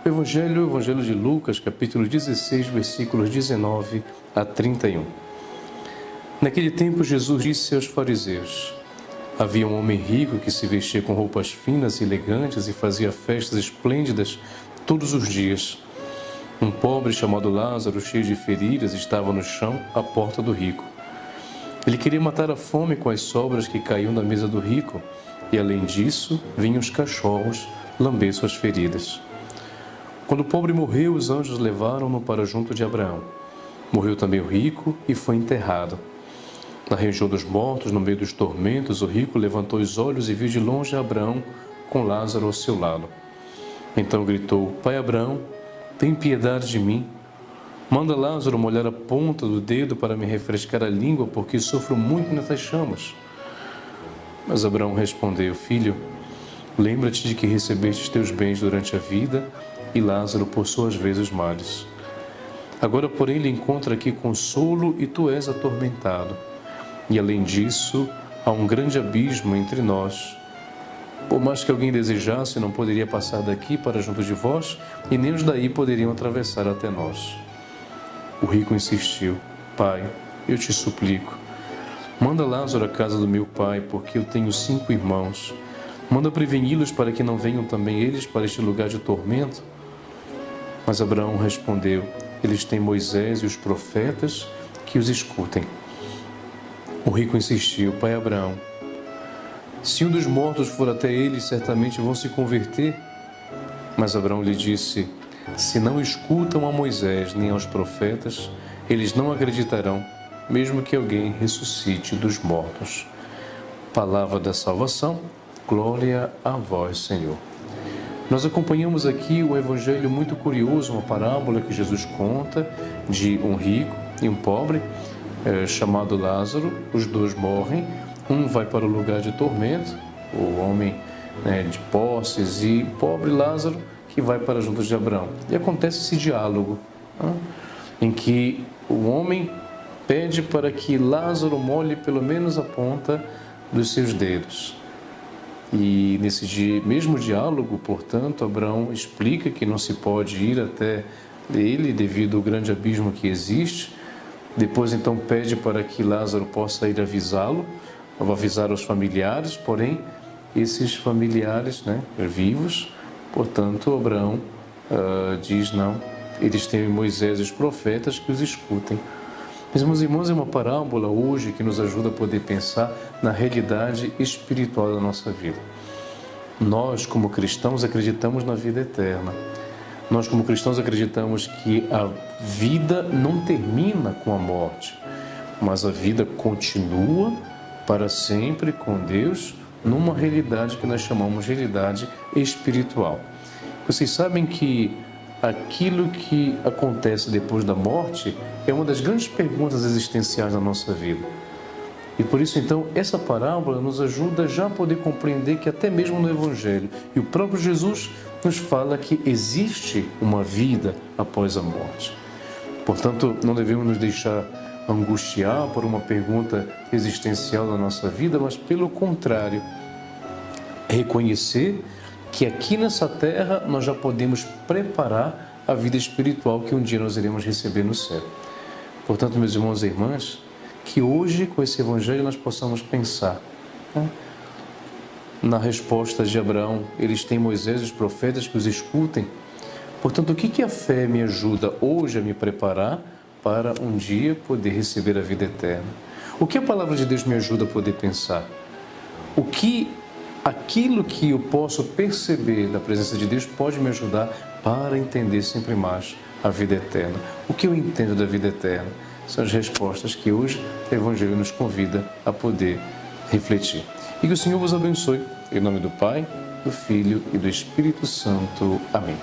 Evangelho de Lucas, capítulo 16, versículos 19 a 31. Naquele tempo, Jesus disse aos fariseus: havia um homem rico que se vestia com roupas finas e elegantes e fazia festas esplêndidas todos os dias. Um pobre chamado Lázaro, cheio de feridas, estava no chão à porta do rico. Ele queria matar a fome com as sobras que caíam da mesa do rico, e além disso, vinham os cachorros lamber suas feridas. Quando o pobre morreu, os anjos levaram-no para junto de Abraão. Morreu também o rico e foi enterrado. Na região dos mortos, no meio dos tormentos, o rico levantou os olhos e viu de longe Abraão com Lázaro ao seu lado. Então gritou: Pai Abraão, tem piedade de mim. Manda Lázaro molhar a ponta do dedo para me refrescar a língua, porque sofro muito nessas chamas. Mas Abraão respondeu: Filho, lembra-te de que recebeste teus bens durante a vida e Lázaro por suas vezes males. Agora, porém, ele encontra aqui consolo e tu és atormentado. E além disso, há um grande abismo entre nós. Por mais que alguém desejasse, não poderia passar daqui para junto de vós, e nem os daí poderiam atravessar até nós. O rico insistiu: Pai, eu te suplico, manda Lázaro à casa do meu pai, porque eu tenho 5 irmãos. Manda preveni-los para que não venham também eles para este lugar de tormento. Mas Abraão respondeu: eles têm Moisés e os profetas, que os escutem. O rico insistiu: Pai Abraão, se um dos mortos for até eles, certamente vão se converter. Mas Abraão lhe disse: se não escutam a Moisés nem aos profetas, eles não acreditarão, mesmo que alguém ressuscite dos mortos. Palavra da salvação, glória a vós, Senhor. Nós acompanhamos aqui um evangelho muito curioso, uma parábola que Jesus conta de um rico e um pobre, chamado Lázaro. Os dois morrem, um vai para o lugar de tormento, o homem de posses, e o pobre Lázaro que vai para junto de Abraão. E acontece esse diálogo, em que o homem pede para que Lázaro molhe pelo menos a ponta dos seus dedos. E nesse mesmo diálogo, portanto, Abraão explica que não se pode ir até ele devido ao grande abismo que existe. Depois, então, pede para que Lázaro possa ir avisá-lo, avisar aos familiares, porém, esses familiares vivos, portanto, Abraão diz não, eles têm Moisés e os profetas que os escutem. Mas, meus irmãos, é uma parábola hoje que nos ajuda a poder pensar na realidade espiritual da nossa vida. Nós, como cristãos, acreditamos na vida eterna. Nós, como cristãos, acreditamos que a vida não termina com a morte, mas a vida continua para sempre com Deus, numa realidade que nós chamamos de realidade espiritual. Vocês sabem que aquilo que acontece depois da morte é uma das grandes perguntas existenciais da nossa vida. E por isso, então, essa parábola nos ajuda já a poder compreender que até mesmo no Evangelho, e o próprio Jesus nos fala que existe uma vida após a morte. Portanto, não devemos nos deixar angustiar por uma pergunta existencial da nossa vida, mas, pelo contrário, reconhecer que aqui nessa terra nós já podemos preparar a vida espiritual que um dia nós iremos receber no céu. Portanto, meus irmãos e irmãs, que hoje com esse evangelho nós possamos pensar na resposta de Abraão: eles têm Moisés e os profetas que os escutem. Portanto, o que a fé me ajuda hoje a me preparar para um dia poder receber a vida eterna? O que a palavra de Deus me ajuda a poder pensar? Aquilo que eu posso perceber da presença de Deus pode me ajudar para entender sempre mais a vida eterna. O que eu entendo da vida eterna? São as respostas que hoje o Evangelho nos convida a poder refletir. E que o Senhor vos abençoe. Em nome do Pai, do Filho e do Espírito Santo. Amém.